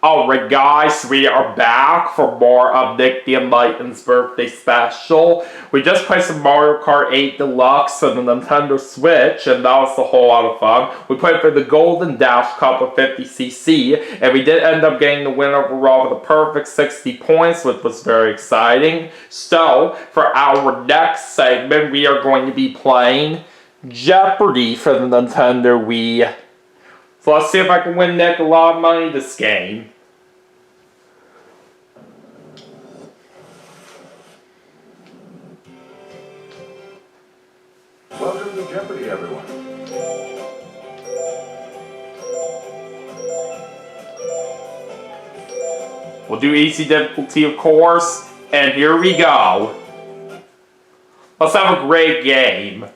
Alright guys, we are back for more of Nick the Enlightened's birthday special. We just played some Mario Kart 8 Deluxe on the Nintendo Switch, and that was a whole lot of fun. We played for the Golden Dash Cup of 50cc, and we did end up getting the win overall with a perfect 60 points, which was very exciting. So, for our next segment, we are going to be playing Jeopardy for the Nintendo Wii. So let's see if I can win Nick a lot of money this game. Welcome to Jeopardy, everyone. We'll do easy difficulty, of course, and here we go. Let's have a great game.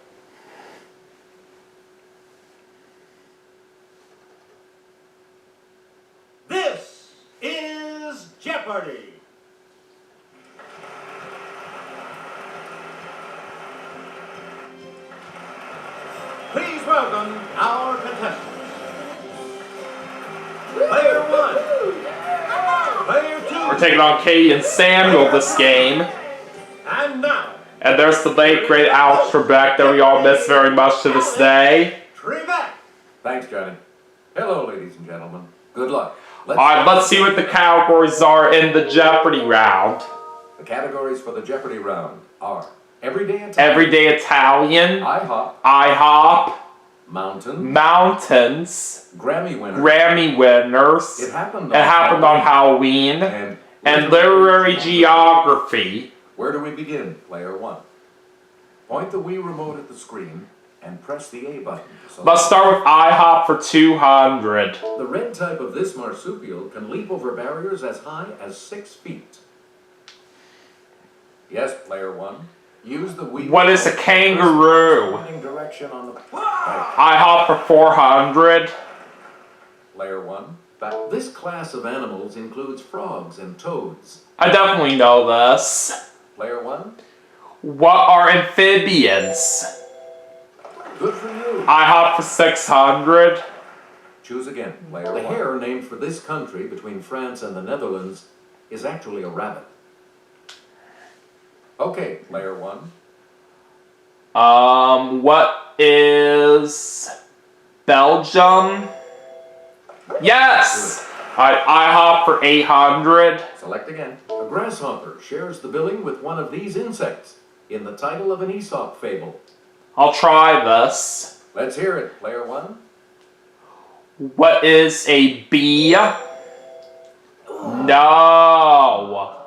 This is Jeopardy! Please welcome our contestants. Player 1. Player 2. We're taking on Katie and Samuel this game. And now. And there's the late great Alex Trebek that we all miss very much to this day. Trebek. Thanks, Johnny. Hello, ladies and gentlemen. Good luck. Alright, let's see what the categories are in the Jeopardy round. The categories for the Jeopardy round are Everyday Italian, Everyday Italian, IHOP, IHOP, Mountain, Mountains, Grammy winner, Grammy winners, It Happened on Halloween, and Literary Geography. Where do we begin, Player 1? Point the Wii remote at the screen and press the A button. Let's start with IHOP for 200. The red type of this marsupial can leap over barriers as high as 6 feet. Yes, Player 1. Use the Wii. What is a kangaroo? Direction on the IHOP for 400. Player 1. This class of animals includes frogs and toads. I definitely know this. Player 1. What are amphibians? Good for you. IHOP for 600. Choose again, Player 1. The hare named for this country between France and the Netherlands is actually a rabbit. Okay, Player 1. What is Belgium? Yes! IHOP for 800. Select again. A grasshopper shares the billing with one of these insects in the title of an Aesop fable. I'll try this. Let's hear it, Player 1. What is a bee? No.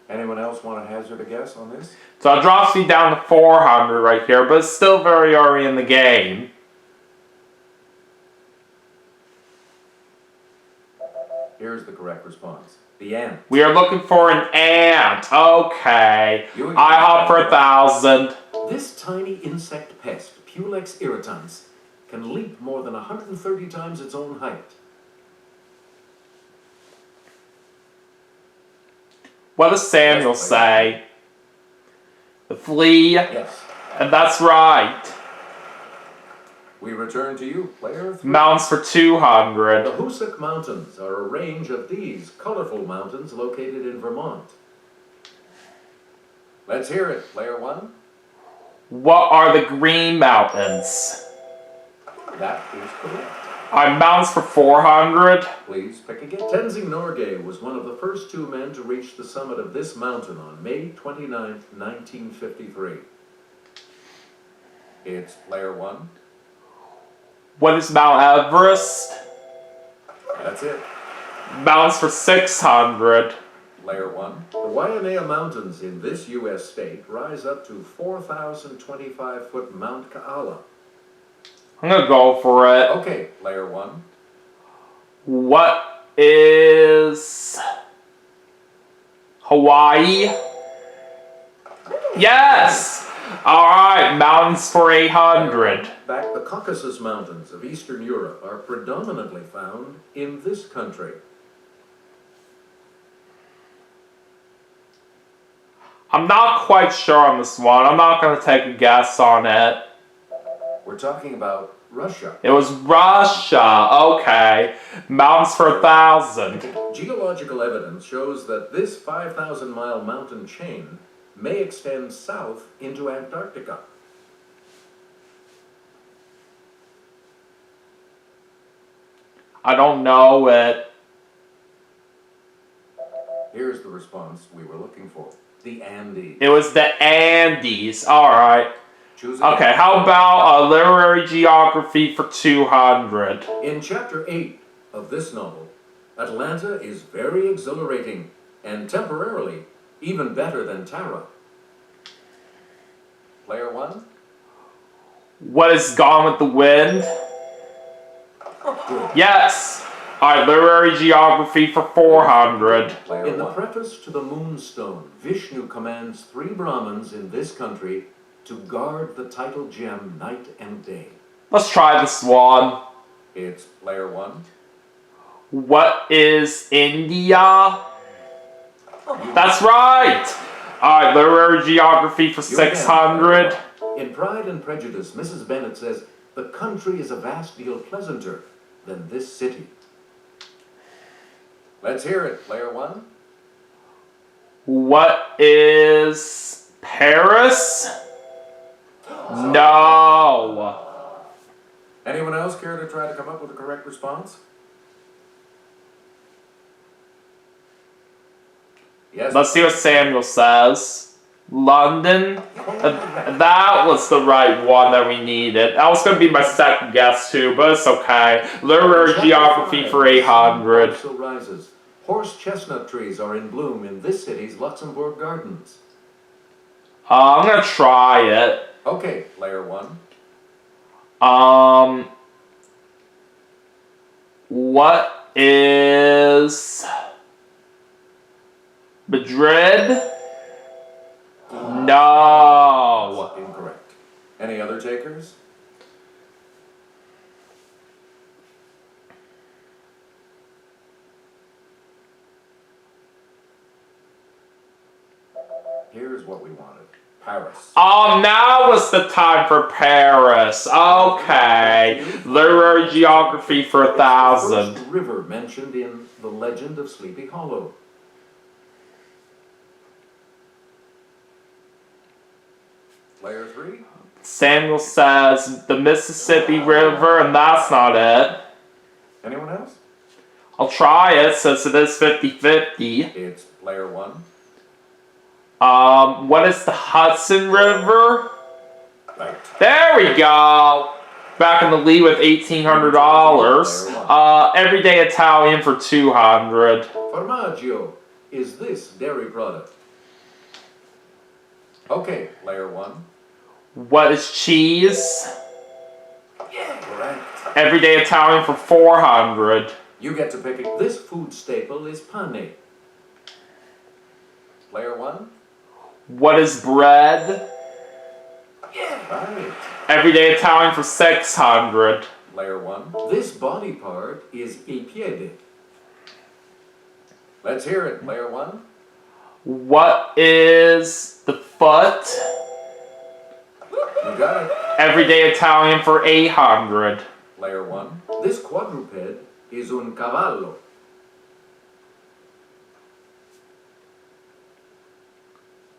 Anyone else want to hazard a guess on this? So it drops me down to 400 right here, but it's still very early in the game. Here's the correct response. The ant. We are looking for an ant. Okay. IHOP for 1,000. This tiny insect pest, Pulex irritans, can leap more than 130 times its own height. What does Samuel say? The flea? Yes. And that's right. We return to you, Player 3. Mountains for 200. The Hoosick Mountains are a range of these colorful mountains located in Vermont. Let's hear it, Player 1. What are the Green Mountains? That is correct. Mountains for 400. Please pick again. Tenzing Norgay was one of the first 2 men to reach the summit of this mountain on May 29, 1953. It's Player 1. What is Mount Everest? That's it. Mountains for 600. Player 1. The Wayanea Mountains in this U.S. state rise up to 4,025-foot Mount Kaala. I'm gonna go for it. Okay, Player 1. What is Hawaii? Yes! Alright, mountains for 800. Back, the Caucasus Mountains of Eastern Europe are predominantly found in this country. I'm not quite sure on this one. I'm not gonna take a guess on it. We're talking about Russia. It was Russia. Okay. Mountains for 1,000. Geological evidence shows that this 5,000-mile mountain chain may extend south into Antarctica. I don't know it. Here's the response we were looking for. The Andes. It was the Andes. Alright. Choose again. Okay, how about literary geography for 200? In Chapter 8 of this novel, Atlanta is very exhilarating and temporarily even better than Tara. Player 1? What is Gone with the Wind? Good. Yes! Alright, literary geography for 400. Player in the preface to the Moonstone, Vishnu commands 3 Brahmins in this country to guard the title gem night and day. Let's try this one. It's Player 1. What is India? That's right! Alright, literary geography for 600. In Pride and Prejudice, Mrs. Bennet says, the country is a vast deal pleasanter than this city. Let's hear it, Player 1. What is Paris? No. Anyone else care to try to come up with a correct response? Yes. Let's see what Samuel says. London? That was the right one that we needed. That was going to be my second guess too, but it's okay. Literary geography for 800. Also rises. Horse chestnut trees are in bloom in this city's Luxembourg Gardens. I'm going to try it. Okay, Player 1. What is Madrid? No. Incorrect. Any other takers? Here's what we wanted. Paris. Oh, now was the time for Paris. Okay. Literary geography for 1,000. First river mentioned in The Legend of Sleepy Hollow. Player 3. Samuel says the Mississippi River, and that's not it. Anyone else? I'll try it since it is 50-50. It's Player 1. What is the Hudson River? Right. There we go. Back in the lead with $1,800. Everyday Italian for 200. Formaggio is this dairy product. Okay, Player 1. What is cheese? Correct. Everyday Italian for 400. You get to pick it. This food staple is pane. Player 1. What is bread? Right. Everyday Italian for 600. Player 1. This body part is il piede. Let's hear it, Player 1. What is the foot? You got it. Everyday Italian for 800. Player 1. This quadruped is un cavallo.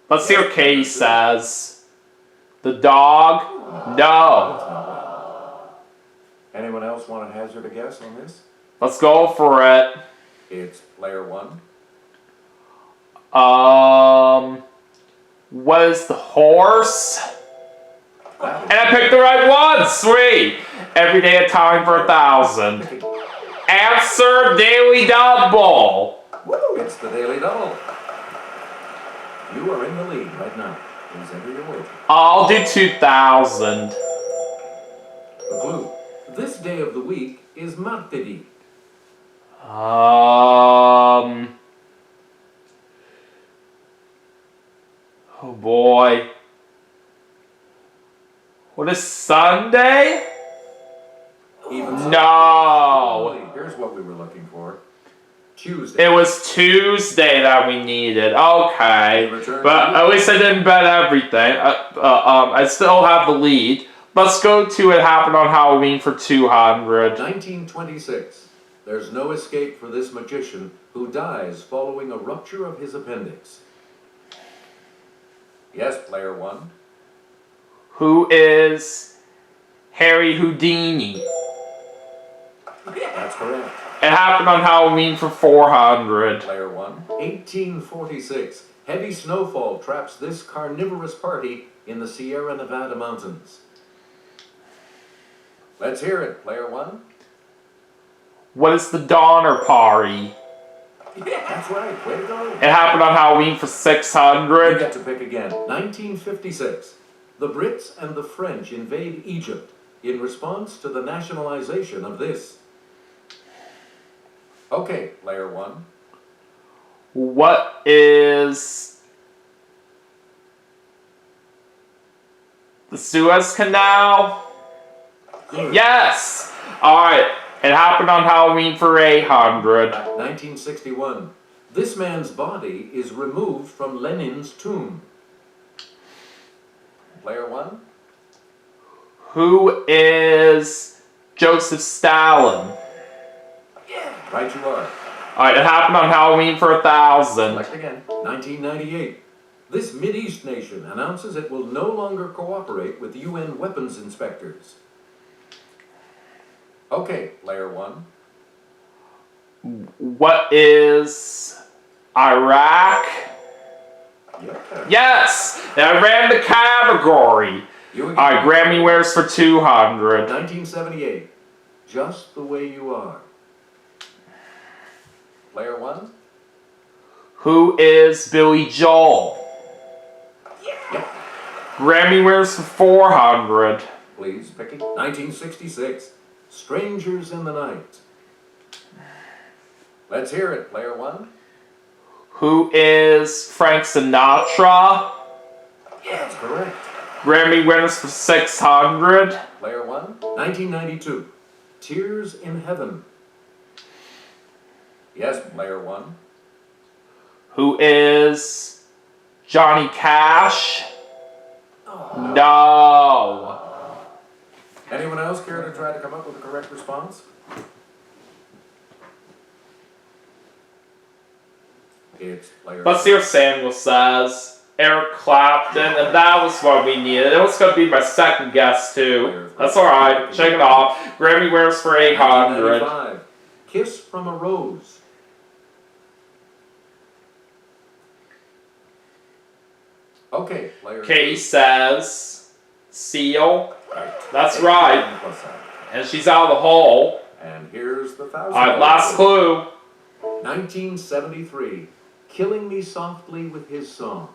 Let's see what Katie says. The dog? No. Anyone else want to hazard a guess on this? Let's go for it. It's Player 1. What is the horse? And I picked the right one! Sweet! Everyday Italian for 1,000. Answer Daily Double! It's the Daily Double. You are in the lead right now. Please enter your wager. I'll do 2,000. The clue. This day of the week is martedì. Oh boy. What is Sunday? No. Here's what we were looking for. Tuesday. It was Tuesday that we needed. Okay. But at least I didn't bet everything. I still have the lead. Let's go to It Happened on Halloween for 200. 1926. There's no escape for this magician who dies following a rupture of his appendix. Yes, player one. Who is Harry Houdini? That's correct. It Happened on Halloween for 400. Player one. 1846. Heavy snowfall traps this carnivorous party in the Sierra Nevada mountains. Let's hear it, player one. What is the Donner Party? That's right, way to go. It Happened on Halloween for You 600. get to pick again. 1956. The Brits and the French invade Egypt in response to the nationalization of this. Okay, player one. What is the Suez Canal? Good. Yes! Alright, It Happened on Halloween for 800. 1961. This man's body is removed from Lenin's tomb. Player one. Who is Joseph Stalin? Right you are. Alright, It Happened on Halloween for 1,000. Select again. 1998. This Mideast nation announces it will no longer cooperate with UN weapons inspectors. Okay, player one. What is Iraq? Yeah. Yes! I ran the category. You again. Alright, Grammy Winners for 200. 1978. Just the way you are. Player one. Who is Billy Joel? Yep. Grammy Winners for 400. Please, picking. 1966. Strangers in the Night. Let's hear it, player one. Who is Frank Sinatra? That's correct. Grammy Winners for 600. Player one. 1992. Tears in Heaven. Yes, player one. Who is Johnny Cash? No. Anyone else care to try to come up with the correct response? It's player Let's see what Samuel says. Eric Clapton, and that was what we needed. It was going to be my second guess, too. That's alright. Check it off. Grammy Winners for 800. 1995. Kiss from a Rose. Okay, player Katie says Seal. Right. That's right. Plus that. And she's out of the hole. And here's the $1,000. Alright, last clue. 1973. Killing Me Softly with His Song.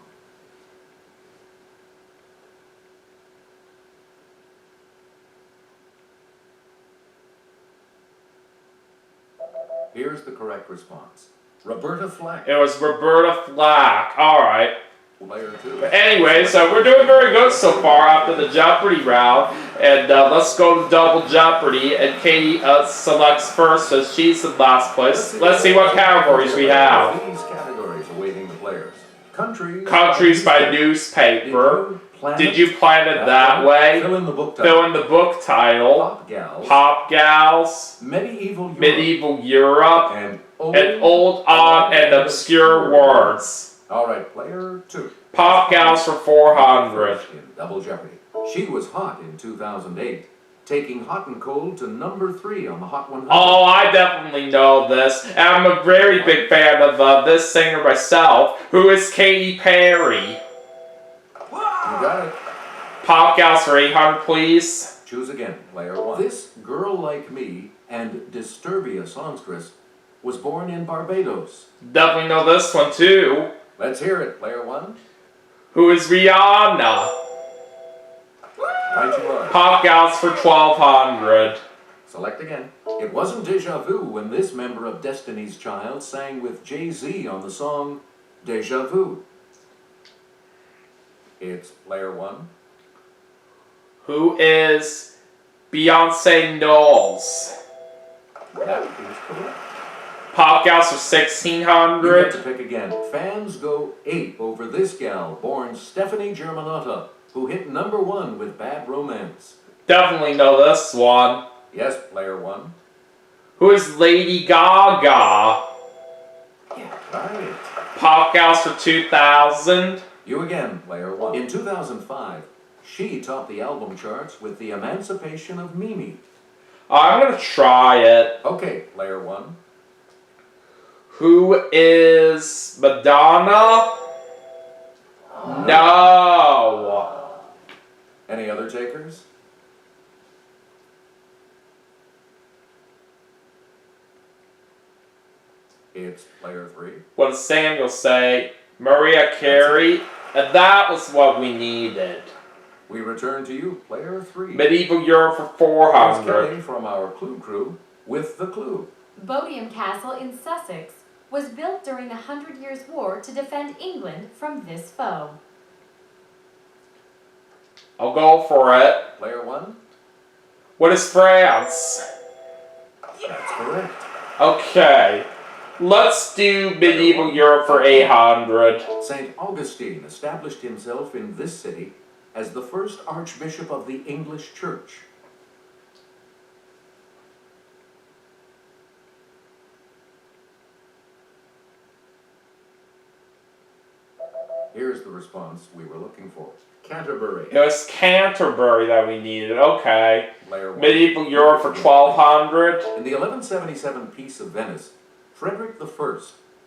Here's the correct response. Roberta Flack. It was Roberta Flack. Alright. Player two. Anyway, so we're doing very good so far after the Jeopardy round. And let's go to Double Jeopardy. And Katie selects first as she's in last place. Let's see what categories we have. These categories awaiting the players. Countries by newspaper. Did you plan it that way? Fill in the book title. Fill in the book title. Pop Gals. Pop Gals. Medieval Europe. Medieval Europe. And Old, odd, and obscure words. All right, player two. Pop Gals for 400. In Double Jeopardy. She was hot in 2008, taking Hot and Cold to number 3 on the Hot 100. Oh, I definitely know this. And I'm a very big fan of this singer myself, who is Katy Perry. You got it. Pop Gals for 800, please. Choose again, player one. This Girl Like Me and Disturbia songstress was born in Barbados. Definitely know this one too. Let's hear it, player one. Who is Rihanna? Right you are. Pop Gals for 1200. Select again. It wasn't Deja Vu when this member of Destiny's Child sang with Jay-Z on the song Deja Vu. It's player one. Who is Beyonce Knowles? That is correct. Pop Gals for You get 1600. to pick again. Fans go ape over this gal, born Stephanie Germanotta, who hit number 1 with Bad Romance. definitely know this one. Yes, player one. Who is Lady Gaga? Yeah, right. Podcast for 2000. You again, player one. In 2005, she topped the album charts with The Emancipation of Mimi. I'm gonna try it. Okay, player one. Who is Madonna? No. Any other takers? It's player three. What does Samuel say? Maria Carey. And that was what we needed. We return to you, player three. Medieval Europe for Here's 400. Kelly from our Clue Crew with the clue. Bodiam Castle in Sussex was built during the 100 Years' War to defend England from this foe. I'll go for it. Player one. What is France? That's correct. Okay. Let's do Medieval Europe for 800. St. Augustine established himself in this city as the first Archbishop of the English Church. Here's the response we were looking for. Canterbury. It was Canterbury that we needed. Okay. Player one. Medieval Europe for 1200. In the 1177 Peace of Venice, Frederick I,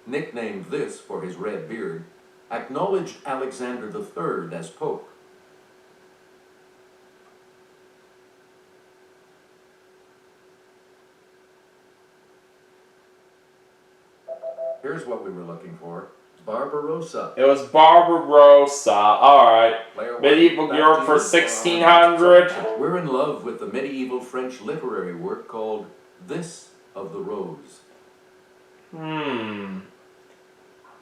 nicknamed this for his red beard, acknowledged Alexander III as Pope. Here's what we were looking for. Barbarossa. It was Barbarossa. Alright. Player one, Medieval back Europe to for you. 1600. We're in love with the medieval French literary work called This of the Rose.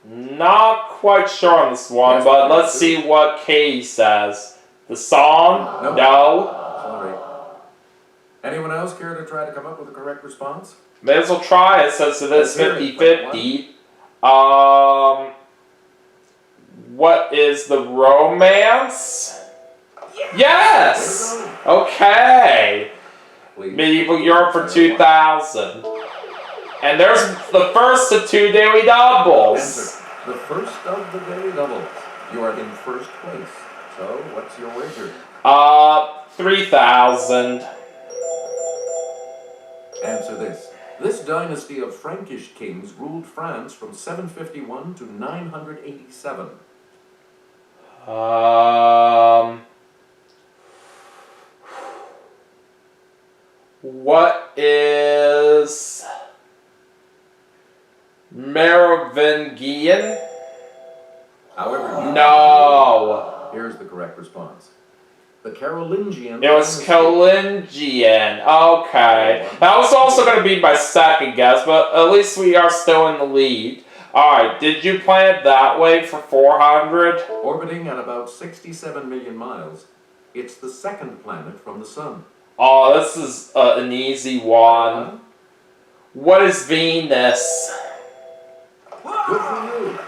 Not quite sure on this one, Yes, but player let's two. see what Katie says. The song? No. No. Sorry. Anyone else care to try to come up with a correct response? May as well try it since it is Let's hear it. 50-50. What is the romance? Yes! There you Okay. Please. Medieval Europe for 2000. And there's the first of two daily doubles. Answer. The first of the day doubles. You are in first place. So, what's your wager? 3,000. Answer this. This dynasty of Frankish kings ruled France from 751 to 987. What is Merovingian? However, No. here's the correct response. The Carolingian. It was dynasty. Carolingian. Okay. That was also going to be my second guess, but at least we are still in the lead. Alright, did you plan it that way for 400? Orbiting at about 67 million miles, it's the second planet from the Sun. Oh, this is an easy one. What is Venus? Good for you.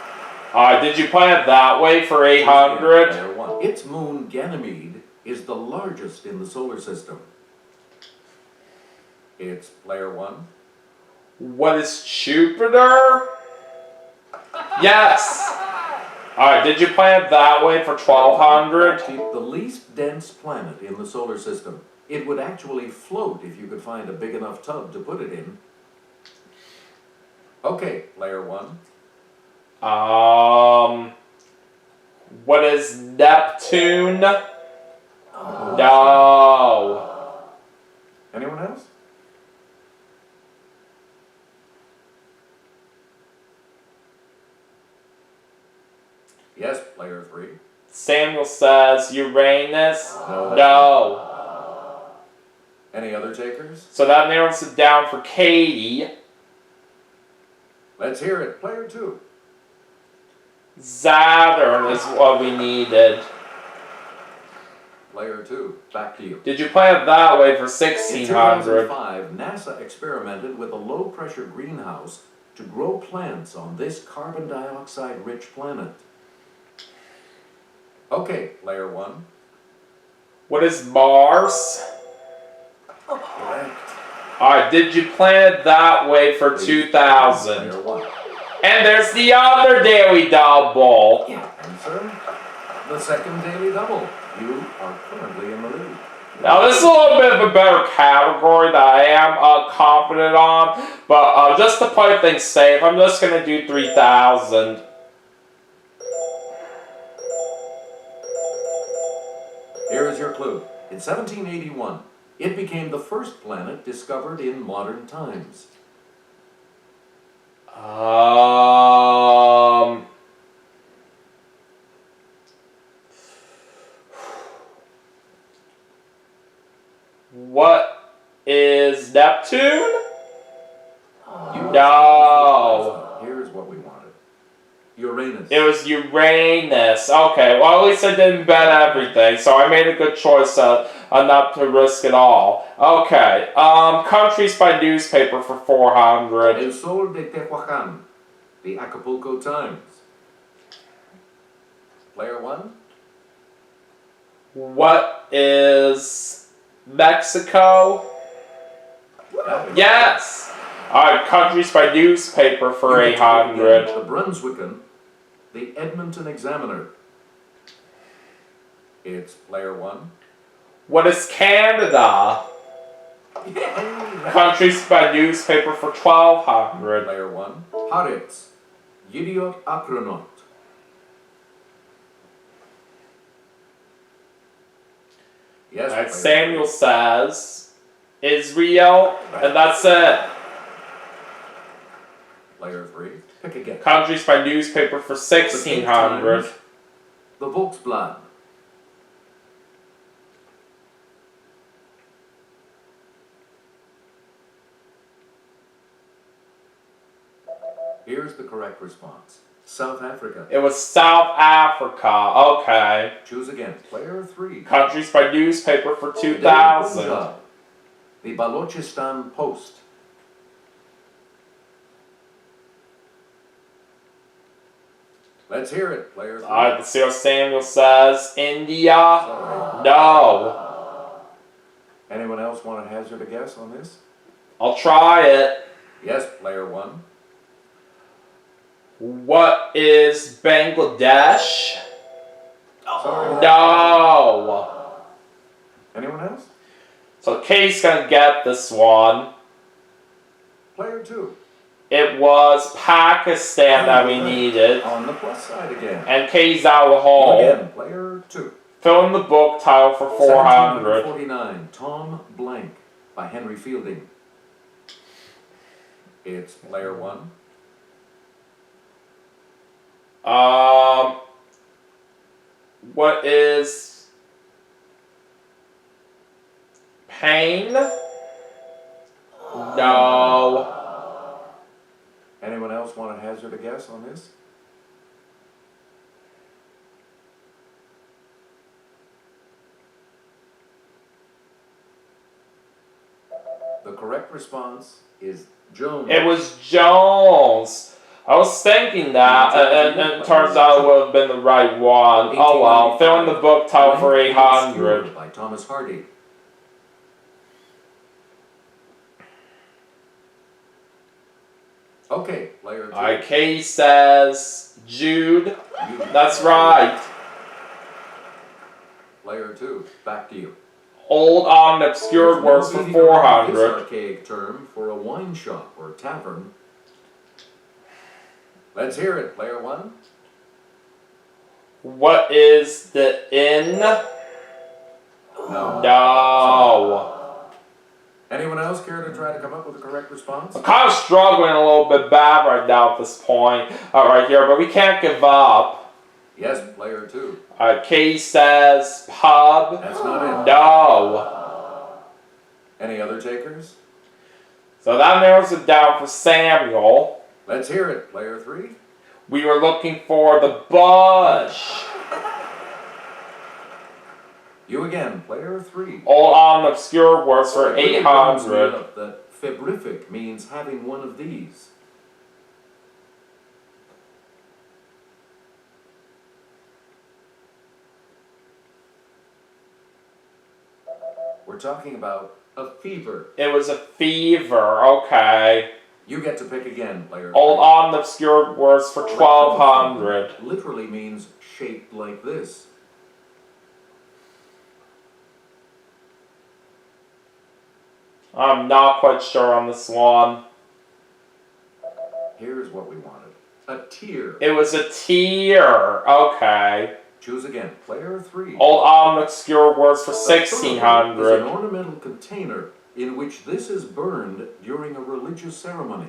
Alright, did you plan it that way for 800? Player one. Its moon, Ganymede, is the largest in the solar system. It's player one. What is Jupiter? Yes! Alright, did you plan it that way for 1200? The least dense planet in the solar system. It would actually float if you could find a big enough tub to put it in. Okay, player one. What is Neptune? No. Anyone else? Yes, player three. Samuel says Uranus? No. No. Any other takers? So that narrows it down for Katie. Let's hear it. Player two. Saturn is what we needed. Player two. Back to you. Did you plan it that way for In 1600? 2005, NASA experimented with a low-pressure greenhouse to grow plants on this carbon dioxide-rich planet. Okay, player one. What is Mars? Correct. Alright, did you plan it that way for Please, 2000? Player 1. And there's the other daily double. Answer. The second daily double. You are currently in the lead. Now this is a little bit of a better category that I am confident on, but just to play things safe, I'm just going to do 3000. Here is your clue. In 1781, it became the first planet discovered in modern times. What is Neptune? You No. Here's what we wanted. Uranus. It was Uranus. Okay, well at least I didn't bet everything, so I made a good choice not to risk it all. Okay, countries by newspaper for 400. El Sol de Tehuacan. The Acapulco Times. Player 1. What is Mexico? Yes! Alright, countries by newspaper for 800. The Brunswickan. The Edmonton Examiner. It's player 1. What is Canada? Countries by newspaper for 1200. Player 1. Haaretz. Yediot Akronot. Yes, Alright, player Samuel says Israel, and that's it. Player 3. Pick again. Countries by newspaper for 1600. The Volksblad. Here's the correct response. South Africa. It was South Africa. Okay. Choose again. Player 3. Countries by newspaper for The Daily 2000. Punjab. The Balochistan Post. Let's hear it, player 3. Alright, let's see what Samuel says. India? Sorry. No. Anyone else want to hazard a guess on this? I'll try it. Yes, player 1. What is Bangladesh? Sorry. No. Anyone else? So Kay's gonna get this one. Player 2. It was Pakistan that we needed. On the plus side again. And Kay's out of the hole. Again, player 2. Fill in the book title for 400. 1749, Tom Blank by Henry Fielding. It's player 1. What is Pain? No. Anyone else want to hazard a guess on this? The correct response is Jones. It was Jones. I was thinking that, and it turns out it would have been the right one. Oh well. Fill in the book title for 800. By Thomas Hardy. Okay, player 2. Kay says Jude. That's right. Player 2, back to you. Old obscure words for This 400. archaic term for a wine shop or tavern. Let's hear it, player 1. What is the inn? No. No. Anyone else care to try to come up with a correct response? I'm kind of struggling a little bit bad right now at this point, right here, but we can't give up. Yes, player 2. Kay says pub. That's not it. No. Any other takers? So that narrows it down for Samuel. Let's hear it, player 3. We were looking for the bush. You again, player 3. Old obscure words for It really brings me 800. up that febrific means having one of these. We're talking about A fever. It was a fever, okay. You get to pick again, player. Old on obscure words for 1200. Literally means shaped like this. I'm not quite sure on this one. Here's what we wanted. A tear. It was a tear, okay. Choose again, player 3. Old on obscure words for A thurible is 1600. an ornamental container in which this is burned during a religious ceremony.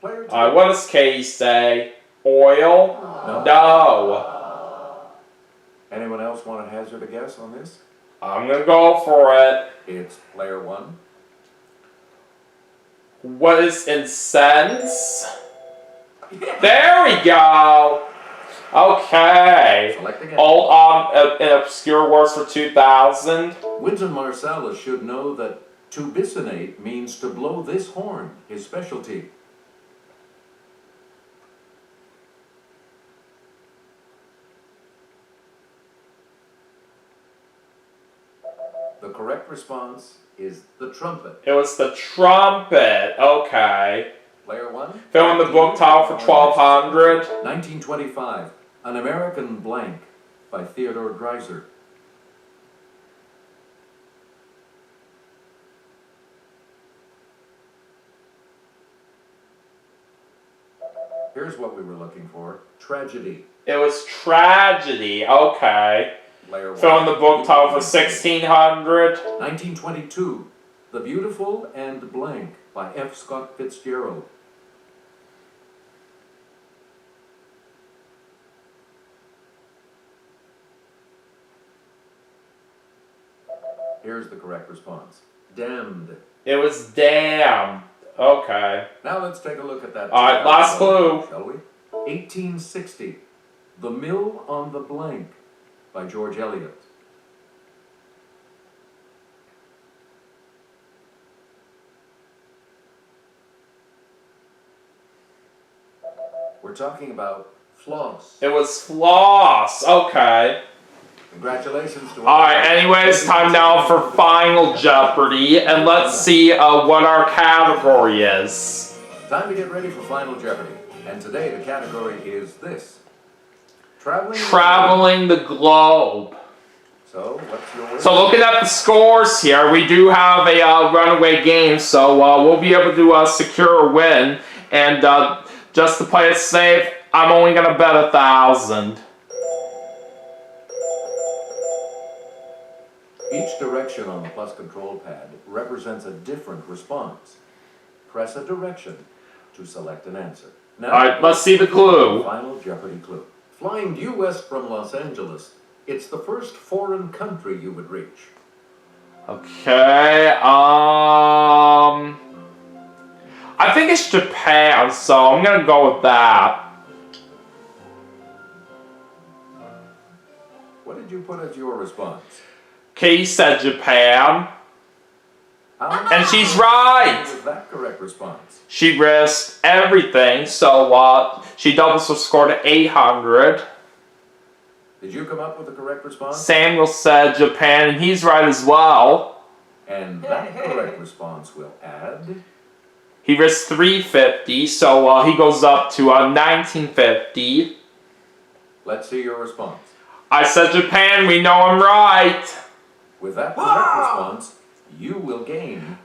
Player 2. What does K say? Oil? No. Anyone else want to hazard a guess on this? I'm gonna go for it. It's player 1. What is incense? There we go. Okay. Select again. Old on in obscure words for 2000. Wynton Marsalis should know that to bisonate means to blow this horn, his specialty. The correct response is the trumpet. It was the trumpet. Okay. Player 1. Fill in the book title for 1200. 1925, An American Blank by Theodore Dreiser. Here's what we were looking for. Tragedy. It was tragedy. Okay. Player 1. Fill in the book title for 1600. 1922, The Beautiful and Blank by F. Scott Fitzgerald. Here's the correct response. Damned. It was damned. Okay. Now let's take a look at that. Alright, last clue. Shall we? 1860, The Mill on the Blank by George Eliot. We're talking about floss. It was floss. Okay. Congratulations to Alright, anyways, time now for Final Jeopardy, and let's see what our category is. Time to get ready for Final Jeopardy. And today the category is this. Traveling the globe. So, what's your word? So looking at the scores here, we do have a runaway game, so we'll be able to secure a win. And just to play it safe, I'm only going to bet 1,000. Each direction on the plus control pad represents a different response. Press a direction to select an answer. Now, Alright, let's see the clue. Final Jeopardy clue. Flying due west from Los Angeles, it's the first foreign country you would reach. Okay, I think it's Japan, so I'm gonna go with that. What did you put as your response? Katie said Japan, and she's right. Was that correct response? She risked everything, so she doubles her score to 800. Did you come up with the correct response? Samuel said Japan, and he's right as well. And that correct response will add... He risked 350, so he goes up to 1950. Let's see your response. I said Japan, we know I'm right. With that correct response, you will gain...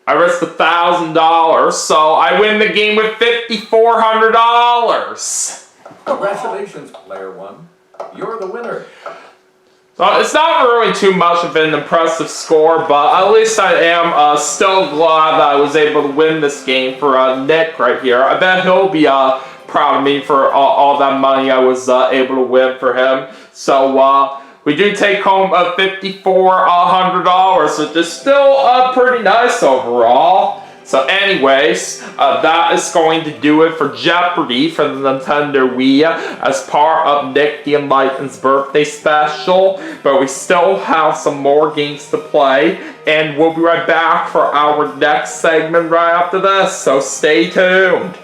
I risked $1,000, so I win the game with $5,400. Congratulations, player 1. You're the winner. So it's not really too much of an impressive score, but at least I am still glad that I was able to win this game for Nick right here. I bet he'll be proud of me for all that money I was able to win for him. So we do take home $5,400, which is still pretty nice overall. So anyways, that is going to do it for Jeopardy for the Nintendo Wii as part of Nick the Enlightened's birthday special. But we still have some more games to play, and we'll be right back for our next segment right after this, so stay tuned.